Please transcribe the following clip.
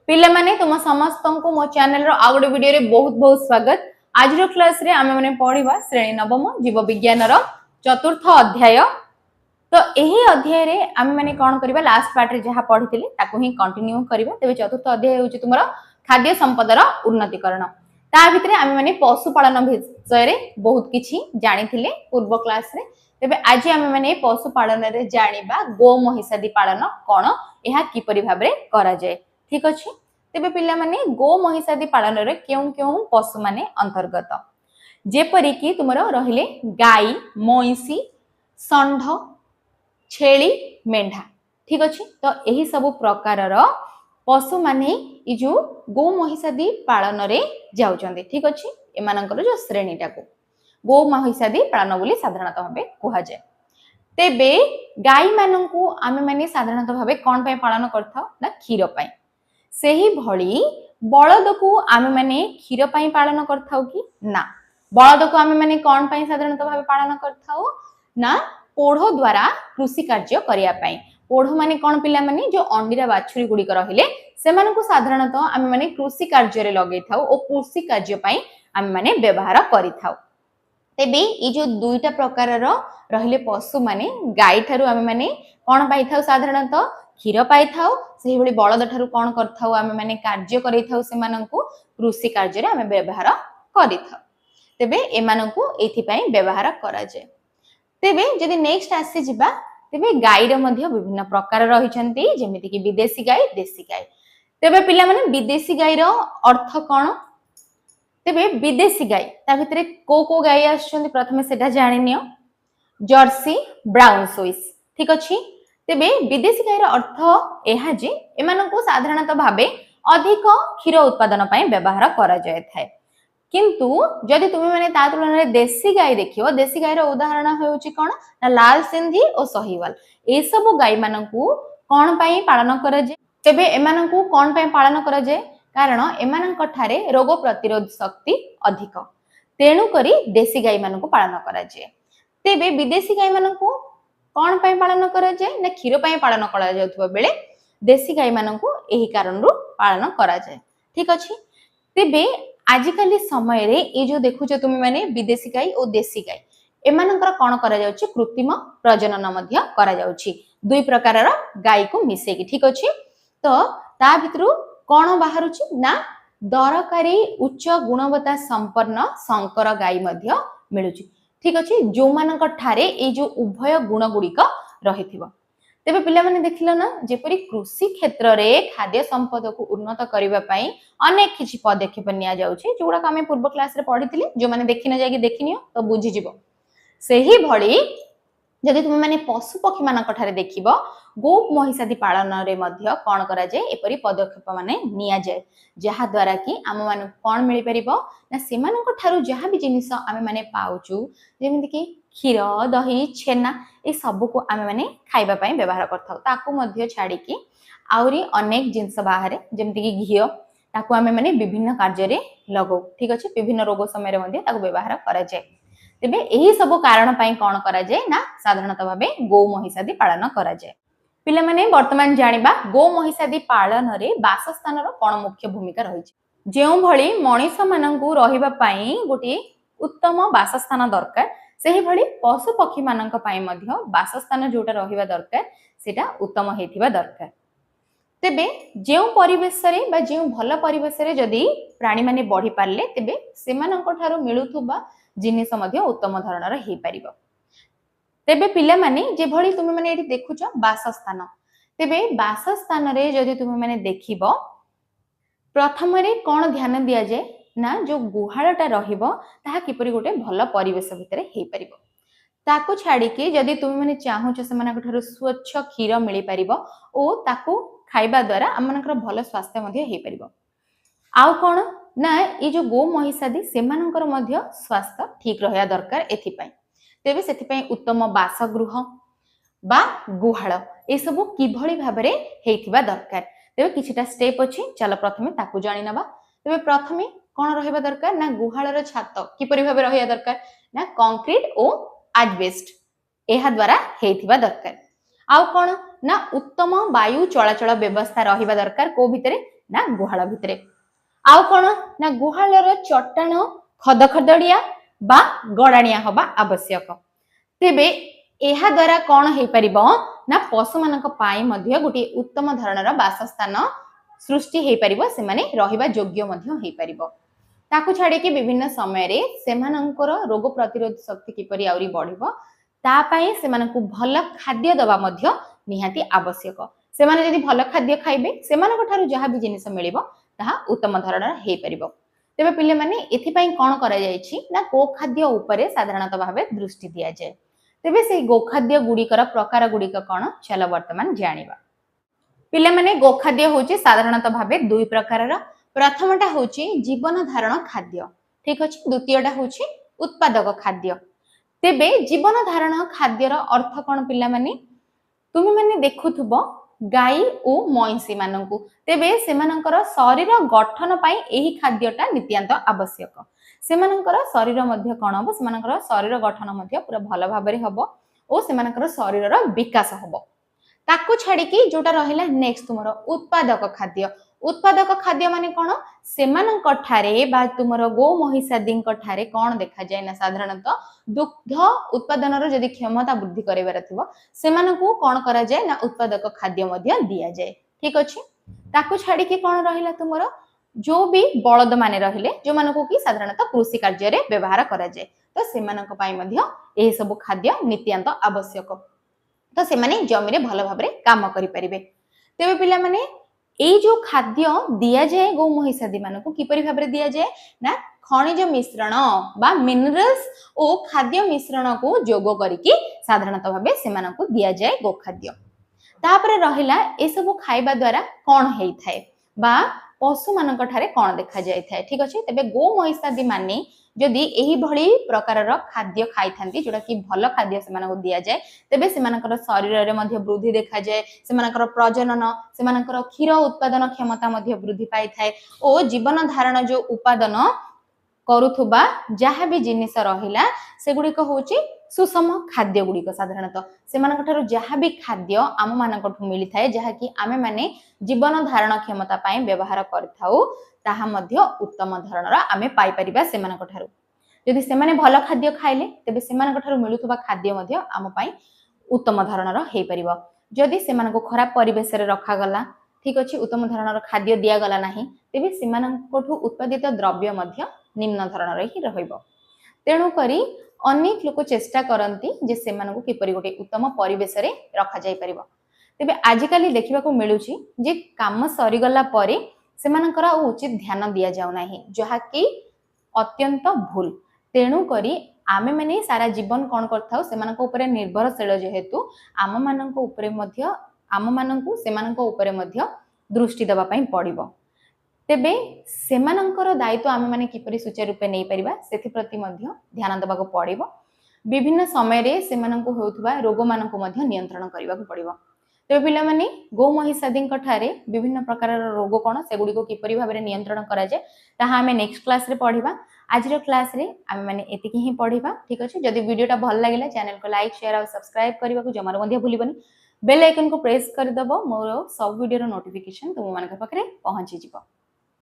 पिले माने तुम समस्त को मो चैनल रो आ गोटे वीडियो रे बहुत बहुत स्वागत। आज रो क्लास रे आमे माने पढिबा श्रेणी नवम जीव विज्ञान रो चतुर्थ अध्याय। तो एही अध्याय रे आमे माने कोन करबा लास्ट पार्ट रे जहा पढिथिले ताको ही कंटिन्यू करबा। तबे चतुर्थ अध्याय होची तुमरो खाद्य संपद रो उन्नतिकरण। ता भितरे आमे माने पशुपालन विषय रे बहुत किछि जानिथिले पूर्व क्लास रे। तबे आज आमे माने पशुपालन रे जानिबा गो महिषादी पालन कोन एहा किपरि भाबरे करा जाय। ठीक अछि। तेबे पिला माने गो महिषादी पालन रे केउ केउ पशु माने अंतर्गत जेपरि कि तुमरो रहिले गाई महिषी षंढ छेली मेंढा। ठीक अछि। तो एही सब प्रकार रो पशु माने इ जो गो महिषादी पालन रे जाउचंदी। ठीक अछि। एमानकर जो श्रेणीटा को गो महिषादी पालन बोली साधारणतः भाबे कुहा जाय। तेबे गाई माननकु आमे माने साधारणतः भाबे कोन पय पालन करथाउ ना क्षीर पय। सेही भली बळद को आमे माने क्षीर पय पालन करथाउ कि ना बळद को आमे माने कोन पय साधारणतः भाबे पालन करथाउ ना पोढ़ो द्वारा कृषि कार्य करिया पय। पोढ़ो माने कोन पिला माने जो अंडीरा बाछुरी गुडी कर रहिले सेमानकु साधारणतः आमे माने कृषि कार्य रे लगै थाउ ओ कृषि कार्य पय आमे माने व्यवहार करिथाउ। तेबे इ जो दुईटा प्रकार रो रहिले पशु माने गाई थारु आमे माने कोन पाई थाउ साधारणतः क्षीर पाई थाउ। सेही भली बळद थारु कोन करथाउ आमे माने कार्य करै थाउ सेमानंकु कृषि कार्य रे आमे व्यवहार करिथाउ। तेबे एमानंकु एथि पय व्यवहार करा जाय। तेबे जदि नेक्स्ट आसी जिबा तेबे गाई रो मध्ये विभिन्न प्रकार रहिचंती जेमिति कि विदेशी गाई देशी गाई। तेबे पिला माने विदेशी गाई रो अर्थ कोन तेबे विदेशी गाई ता भितरे को गाई आछंती प्रथमे सेटा जानि नियो जर्सी ब्राउन स्विस। ठीक अछि। तेबे विदेशी गाईर अर्थ एहा जे एमानंकु साधारणतः भाबे अधिक क्षीर उत्पादन पय व्यवहार करा जाय थाए। किंतु जदि तुमे माने ता तुलना रे देशी गाई देखियो देशी गाईर उदाहरण होउची कोन ना लाल सिंधी और सहीवाल। ए सब गाई मानंकु कोन पय पालन करा जाय। तेबे एमानंकु कोन पय पालन करा जाय कारण एमानंक ठारे रोग प्रतिरोध शक्ति अधिक तेणु करी देशी गाई मानंकु पालन करा जाय। तेबे विदेशी गाई मानंकु कोन पय पालन करा जाय ना क्षीर पय पालन करा जाउथबा बेले देशी गाई मानंकु एही कारणरु पालन करा जाय। ठीक अछि। तेबे आजिकाली समय रे ए जो देखुछो तुमे माने विदेशी गाई और देशी गाई एमानकर कोन करा जाउची कृत्रिम प्रजनन मध्य करा जाउची दुई प्रकार रो गाई को मिसे की। ठीक अछि। तो ता भितरु कोन बाहरुची ना दरकारी उच्च गुणवत्ता संपन्न संकर गाई मध्य मिलुची। ठीक अछि। जो मानक ठारे ए जो उभय गुण गुडिक रहिथिबो। तेबे पिला माने देखिलो ना जेपरि कृषि क्षेत्र रे खाद्य संपद को उन्नत करिवा पई अनेक किछि पदक्षेप निया जाउछि जोडा का हम पूर्व क्लास रे पढिथिले जो माने देखिन जाय कि देखिनियो तो बुझि जिवो। सेही भली जदि तुम माने पशु पक्षी मानक ठारे देखिबो गो महिषादी पालन रे मध्य कोन करा जाय एपरि पदक्षेप माने निया जाय जहा द्वारा कि आम माने कोन मिलि परिबो ना सेमानक ठारु जहा भी जिनिस आमे माने पाउचु जेमिति कि क्षीर दही छेना ए सब को आमे माने खाइबा पय व्यवहार करथाउ ताकू मध्य छाडी कि आउरी अनेक जिंस बाहरे जेमिति कि घियो ताकू आमे माने विभिन्न कार्य रे लगो। ठीक अछि। विभिन्न रोग समय रे मध्य ताकू व्यवहार करा जाय। तेबे एही सब कारण पय कोन करा जाय ना साधारणतः भाबे गो महिषादी पालन करा जाय। पिला माने वर्तमान जानिबा गो महिषादी पालन रे वासस्थान रो कोन मुख्य भूमिका रहिछि। जेउ भली मनीष मानंकु रहिबा पई गोटी उत्तम वासस्थान दरकार सेही भली पशु पक्षी मानंक पई मध्य वासस्थान जोटा रहिबा दरकार सेटा उत्तम हेथिबा दरकार। तेबे जेउ परिवेश रे बा जेउ भल परिवेश रे जदी प्राणी माने बढ़ी पारले तेबे सेमानंक ठारो मिलुथुबा जिनिस मध्य उत्तम धरणर हे परिबो। तेबे पिला माने जे भली तुमे माने एठी देखुचो वासस्थान तेबे वासस्थान रे जदी तुमे माने देखिबो प्रथम रे कोन ध्यान दिया जाय ना जो गुहाळटा रहिबो ताहा किपरि गोटे भल परिवेश भितरे हे परिबो ताकू छाडी के जदी तुमे माने चाहुचो सेमानक ठारो स्वच्छ क्षीर मिलि परिबो ओ ताकू खाइबा द्वारा हमनकर भल स्वास्थ्य मध्ये हे परिबो। आउ कोन ना ए जो गो महिषादी सेमानकर मध्ये स्वास्थ्य ठीक रहया दरकार एथि पय। तेबे सेथि पय उत्तम बासगृह बा गुहाळ ए सब किभली भाबरे हेथिबा दरकार। तेबे किछिटा स्टेप अछि चलो प्रथमे ताकू जानि नबा। तेबे प्रथमे कोन रहबा दरकार ना गुहाळर छात किपरि भाबे रहया दरकार ना कंक्रीट ओ एजबेस्ट एहा द्वारा हेथिबा दरकार। आउ कोन ना उत्तम वायु चलाचल व्यवस्था रहिबा दरकार को भितरे ना गुहाल भितरे आउ कोन ना गुहालर चट्टाण खदखदड़िया बा गड़ाणिया हवा आवश्यक तेबे एहा द्वारा कौन हो पारिबो ना पशु मानक पाई मध्य गोटे उत्तम धरणर बासस्थान सृष्टि हो पारिबो से माने रहिबा योग्य मध्य हो पारिबो ताकू छाड़ी कि विभिन्न समय रे सेमानंकर रोग प्रतिरोध शक्ति किपरि आउरी बढ़िबो ता पई सेमानकु भल खाद्य दबा मध्य निहाती आवश्यक से माने यदि भल खाद्य खाइबे सेमानक ठारू जहा भी जिनिस मिलिबो ताहा उत्तम धरणर हे पारिबो तेबे पिले माने एथि पई कोन करा जायछि ना गो खाद्य उपरे साधारणतः भाबे दृष्टि दिया जाय तेबे से गोखाद्य गुड़िकर प्रकार गुड़िक कौन चलो वर्तमान जानिबा पिले माने गोखाद्य होची साधारणतः भाबे दुई प्रकारर प्रथमटा होची जीवन धारण खाद्य ठीक अछि द्वितीयटा होची उत्पादक खाद्य तेबे जीवन धारण खाद्यर अर्थ कौन पिला माने तुम माने देखुथुबो गाई और महिषी मानकु तेबे सेमानकर शरीर गठन पाई एही खाद्यटा नित्यांत आवश्यक सेमानकर शरीर मध्य कौन हम सेमानकर शरीर गठन मध्य पूरा भल भाबरे हबो और सेमानकर शरीरर विकास हबो ताकू छाड़ी कि जोटा रहिला नेक्स्ट तुमरो उत्पादक खाद्य माने कोन सेमानक ठारे बा तुमरो गो महिषादींक ठारे कोन देखा जाय ना साधारणतः दुग्ध उत्पादनर जदि क्षमता वृद्धि करेबार थिबो सेमानकु कोन करा जाय ना उत्पादक खाद्य मध्य दिया जाय ठीक अछि ताकू छाड़ी कि कोन रहिला तुमरो जो भी बलद माने रहिले जो मानको कि साधारणतः कृषि कार्य रे व्यवहार करा जाय तो सेमानक पाई मध्य एही सब खाद्य नित्यांत आवश्यक तो से माने जमी रे भल भाबरे काम करि परिबे तेबे पिला माने एई जो खाद्य दिया जाय गो महिषादी मानको किपरि भाबरे दिया जाय ना खनिज मिश्रण बा मिनरल्स ओ खाद्य मिश्रण को जोग करिकि साधारणतः भाबे सेमानको दिया जाय गो खाद्य तापरे रहिला ए सब खाइबा द्वारा कोन हेइ थाए बा पशु मानक ठारे कोन देखा जाय थाए ठीक अछि तबे गो महिषादी माने जदि एही भली प्रकारर खाद्य खाइ थांती जोटा कि भल खाद्य सेमानको दिया जाय तेबे सेमानकर शरीर रे मध्य वृद्धि देखा जाय सेमानकर प्रजनन सेमानकर क्षीर उत्पादन क्षमता मध्य वृद्धि पाई थाए ओ जीवन धारण जो उत्पादन करूथुबा जहा भी जिनिस रहिला सेगुडी को होची सुषम खाद्य गुडी को साधारणतः सेमानक ठारू जहा भी खाद्य आम मानक ठु मिली थाए जहा कि आमे माने जीवन धारण क्षमता पाई व्यवहार करथाउ ताहा मध्य उत्तम धरणर आमे पाई परिबा सेमानक ठारू यदि सेमाने भल खाद्य खाइले तेबे सेमानक ठारू मिलुथबा खाद्य मध्य आम पाई उत्तम धरणर हे परिबो जदि सेमानको खराब परिवेश रे रखा गला ठीक अछि उत्तम धरणर खाद्य दिया गला नाही तेबे सेमानक ठु उत्पादित द्रव्य मध्य निम्न धरणर ही रहइबो तेणु करी अनेक लोक चेष्टा करती जे सेमानकु किपरि गोटे उत्तम परिवेश रे रखा जाय परिबो तेबे आजिकाली देखिबा को मिलुची जे काम सरी गला परे सेमानकर उचित ध्यान दिया जाउ नाही जहा कि अत्यंत भूल तेणु करी आमे माने सारा जीवन कोन करथाउ सेमानक ऊपर निर्भरशील जेहेतु आम मानक ऊपर मध्य आम मानकु सेमानक ऊपर मध्य दृष्टि देबा पई पड़िबो तेबे सेमानंकर दायित्व आमे माने किपरि सुचारू रूपे नै परिबा सेथि प्रति मध्य ध्यान देबा को पड़िबो विभिन्न समय रे सेमानंकु होउथबा रोग मानकु मध्य नियंत्रण करबा को पड़िबो तेबे पिला माने गो महिषादींक ठारे विभिन्न प्रकार रोग कोन सेगुडी को किपरि भाबरे नियंत्रण करा जाय ताहा आमे नेक्स्ट क्लास रे पढिबा आजिर क्लास रे आमे माने एतिकी ही पढिबा ठीक अछि जदि वीडियोटा भल लागिला चैनल को लाइक शेयर और सब्सक्राइब करबा को जमार मध्य भूलिबनी बेल आइकन को प्रेस कर दबो मोर सब वीडियो रो नोटिफिकेशन तुम मानक पाखरे पहुंची जिवो।